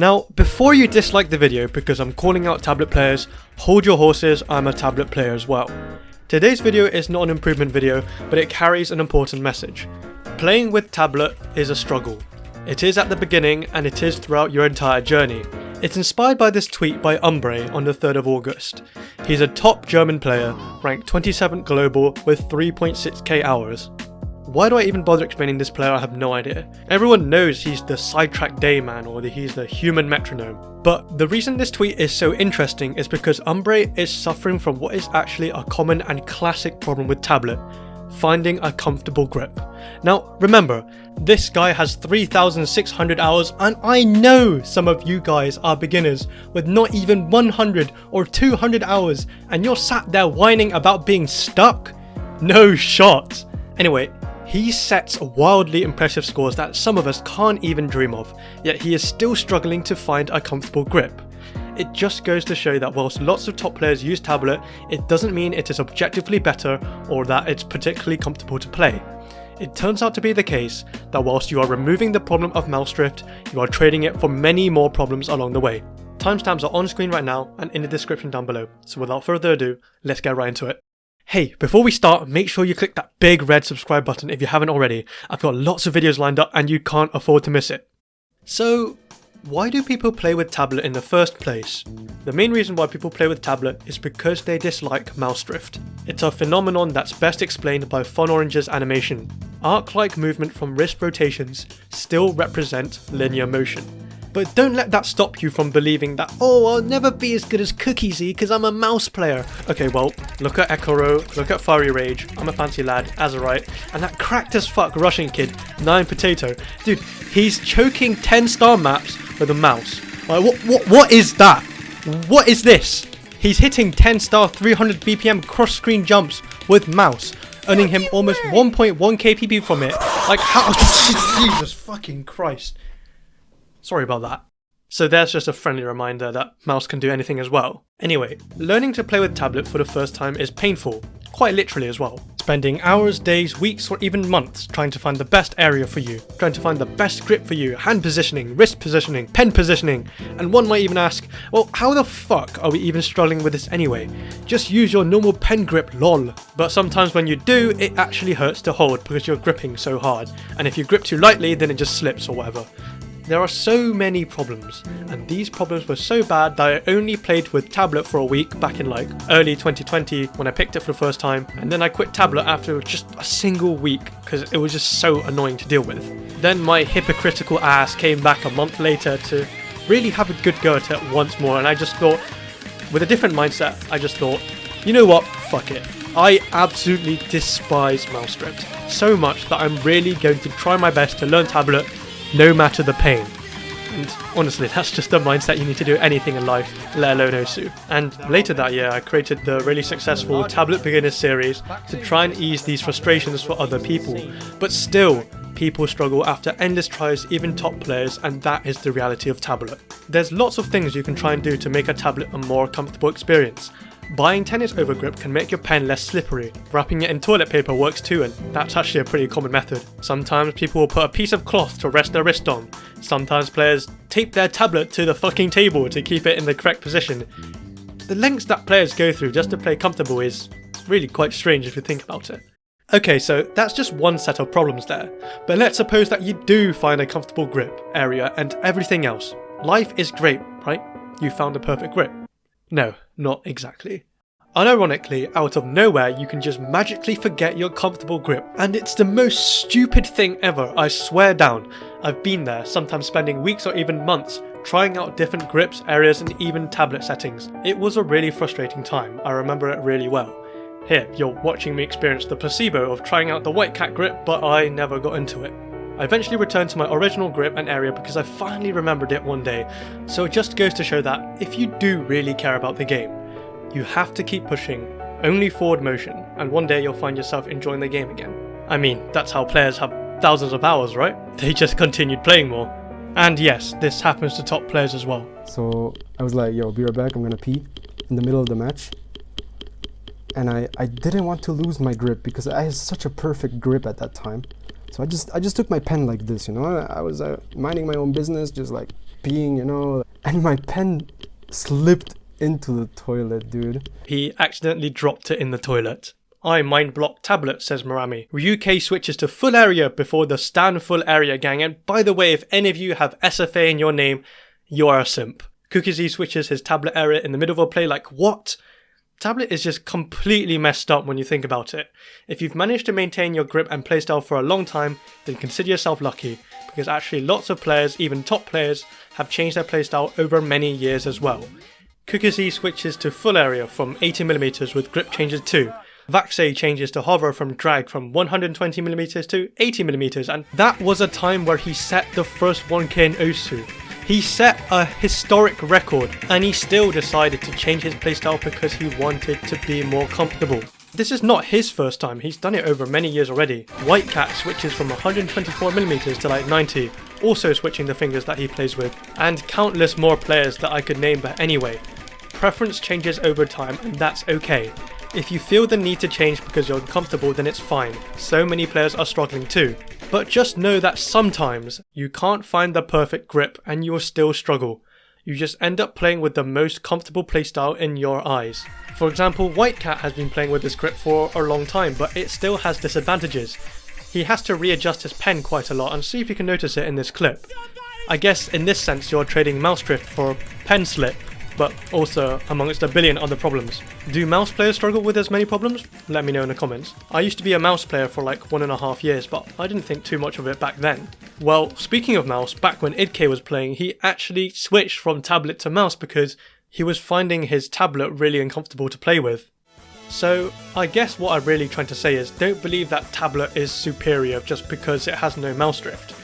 Now, before you dislike the video because I'm calling out tablet players, hold your horses, I'm a tablet player as well. Today's video is not an improvement video, but it carries an important message. Playing with tablet is a struggle. It is at the beginning and it is throughout your entire journey. It's inspired by this tweet by Umbre on the 3rd of August. He's a top German player, ranked 27th global with 3.6k hours. Why do I even bother explaining this player? I have no idea. Everyone knows he's the sidetrack dayman or he's the human metronome. But the reason this tweet is so interesting is because Umbre is suffering from what is actually a common and classic problem with tablet: finding a comfortable grip. Now remember, this guy has 3,600 hours and I know some of you guys are beginners with not even 100 or 200 hours and you're sat there whining about being stuck? No shot! Anyway, he sets wildly impressive scores that some of us can't even dream of, yet he is still struggling to find a comfortable grip. It just goes to show that whilst lots of top players use tablet, it doesn't mean it is objectively better or that it's particularly comfortable to play. It turns out to be the case that whilst you are removing the problem of mouse drift, you are trading it for many more problems along the way. Timestamps are on screen right now and in the description down below, so without further ado, let's get right into it. Hey, before we start, make sure you click that big red subscribe button if you haven't already. I've got lots of videos lined up and you can't afford to miss it. So, why do people play with tablet in the first place? The main reason why people play with tablet is because they dislike mouse drift. It's a phenomenon that's best explained by Fun Orange's animation. Arc-like movement from wrist rotations still represent linear motion. But don't let that stop you from believing that, oh, I'll never be as good as Cookiesy because I'm a mouse player. Okay, well, look at Ekoro, look at Fiery Rage, I'm a fancy lad, Azurite, and that cracked as fuck Russian kid, 9 Potato. Dude, he's choking 10-star maps with a mouse. Like, what is that? What is this? He's hitting 10-star 300 BPM cross-screen jumps with mouse, earning him almost 1.1 kpp from it. Like, how? Jesus fucking Christ. Sorry about that. So there's just a friendly reminder that mouse can do anything as well. Anyway, learning to play with tablet for the first time is painful, quite literally as well. Spending hours, days, weeks or even months trying to find the best area for you, trying to find the best grip for you, hand positioning, wrist positioning, pen positioning, and one might even ask, well, how the fuck are we even struggling with this anyway? Just use your normal pen grip, lol. But sometimes when you do, it actually hurts to hold because you're gripping so hard, and if you grip too lightly then it just slips or whatever. There are so many problems, and these problems were so bad that I only played with tablet for a week back in like early 2020 when I picked it for the first time, and then I quit tablet after just a single week because it was just so annoying to deal with. Then my hypocritical ass came back a month later to really have a good go at it once more, and I just thought, with a different mindset, I just thought, you know what, fuck it. I absolutely despise mouse drift so much that I'm really going to try my best to learn tablet no matter the pain. And honestly, that's just a mindset you need to do anything in life, let alone OSU. And later that year, I created the really successful Tablet Beginners series to try and ease these frustrations for other people. But still, people struggle after endless tries, even top players, and that is the reality of tablet. There's lots of things you can try and do to make a tablet a more comfortable experience. Buying tennis overgrip can make your pen less slippery. Wrapping it in toilet paper works too, and that's actually a pretty common method. Sometimes people will put a piece of cloth to rest their wrist on. Sometimes players tape their tablet to the fucking table to keep it in the correct position. The lengths that players go through just to play comfortable is really quite strange if you think about it. Okay, so that's just one set of problems there. But let's suppose that you do find a comfortable grip area and everything else. Life is great, right? You found a perfect grip. No, not exactly. Unironically, out of nowhere, you can just magically forget your comfortable grip, and it's the most stupid thing ever, I swear down. I've been there, sometimes spending weeks or even months, trying out different grips, areas and even tablet settings. It was a really frustrating time, I remember it really well. Here, you're watching me experience the placebo of trying out the white cat grip, but I never got into it. I eventually returned to my original grip and area because I finally remembered it one day, so it just goes to show that if you do really care about the game, you have to keep pushing, only forward motion, and one day you'll find yourself enjoying the game again. I mean, that's how players have thousands of hours, right? They just continued playing more. And yes, this happens to top players as well. So I was like, yo, be right back, I'm gonna pee in the middle of the match. And I didn't want to lose my grip because I had such a perfect grip at that time. So I just took my pen like this, you know. I was minding my own business, just like being, and my pen slipped into the toilet, dude. He accidentally dropped it in the toilet. I mind block tablet, says Marami. Ryuke switches to full area before the stand full area gang, and by the way, if any of you have SFA in your name, you are a simp. Cookiesy switches his tablet area in the middle of a play, like what? Tablet is just completely messed up when you think about it. If you've managed to maintain your grip and playstyle for a long time, then consider yourself lucky, because actually lots of players, even top players, have changed their playstyle over many years as well. Cookiesy switches to full area from 80mm with grip changes too. Vaxei changes to hover from drag from 120mm to 80mm, and that was a time where he set the first 1k in Osu. He set a historic record, and he still decided to change his playstyle because he wanted to be more comfortable. This is not his first time, he's done it over many years already. White Cat switches from 124mm to like 90, also switching the fingers that he plays with, and countless more players that I could name, but anyway. Preference changes over time, and that's okay. If you feel the need to change because you're uncomfortable, then it's fine. So many players are struggling too. But just know that sometimes you can't find the perfect grip and you will still struggle. You just end up playing with the most comfortable playstyle in your eyes. For example, White Cat has been playing with this grip for a long time, but it still has disadvantages. He has to readjust his pen quite a lot, and see if you can notice it in this clip. I guess in this sense you're trading mouse drift for pen slip, but also amongst a billion other problems. Do mouse players struggle with as many problems? Let me know in the comments. I used to be a mouse player for like 1.5 years, but I didn't think too much of it back then. Well, speaking of mouse, back when idK was playing, he actually switched from tablet to mouse because he was finding his tablet really uncomfortable to play with. So I guess what I'm really trying to say is don't believe that tablet is superior just because it has no mouse drift.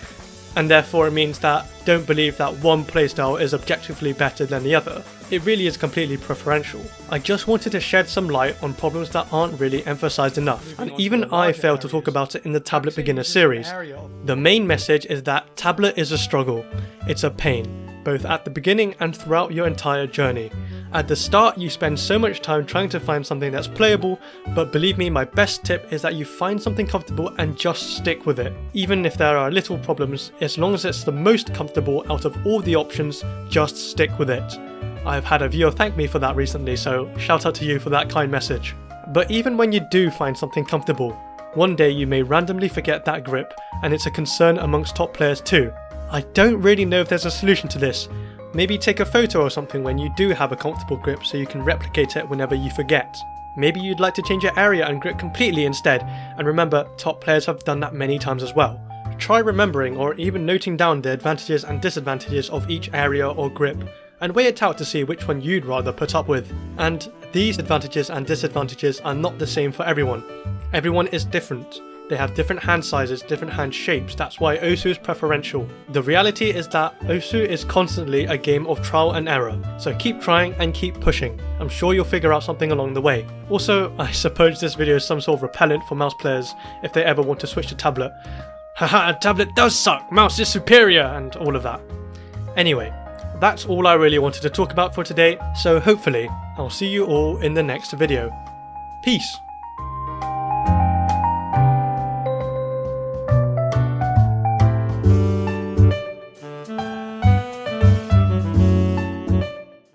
And therefore it means that don't believe that one playstyle is objectively better than the other. It really is completely preferential. I just wanted to shed some light on problems that aren't really emphasized enough, and even I failed to talk about it in the Tablet Beginner series. The main message is that tablet is a struggle. It's a pain, both at the beginning and throughout your entire journey. At the start you spend so much time trying to find something that's playable, but believe me, my best tip is that you find something comfortable and just stick with it. Even if there are little problems, as long as it's the most comfortable out of all the options, just stick with it. I've had a viewer thank me for that recently, so shout out to you for that kind message. But even when you do find something comfortable, one day you may randomly forget that grip, and it's a concern amongst top players too. I don't really know if there's a solution to this. Maybe take a photo or something when you do have a comfortable grip so you can replicate it whenever you forget. Maybe you'd like to change your area and grip completely instead, and remember, top players have done that many times as well. Try remembering or even noting down the advantages and disadvantages of each area or grip, and weigh it out to see which one you'd rather put up with. And these advantages and disadvantages are not the same for everyone. Everyone is different. They have different hand sizes, different hand shapes, that's why Osu is preferential. The reality is that Osu is constantly a game of trial and error, so keep trying and keep pushing. I'm sure you'll figure out something along the way. Also, I suppose this video is some sort of repellent for mouse players if they ever want to switch to tablet. Haha, tablet does suck, mouse is superior, and all of that. Anyway, that's all I really wanted to talk about for today, so hopefully I'll see you all in the next video. Peace!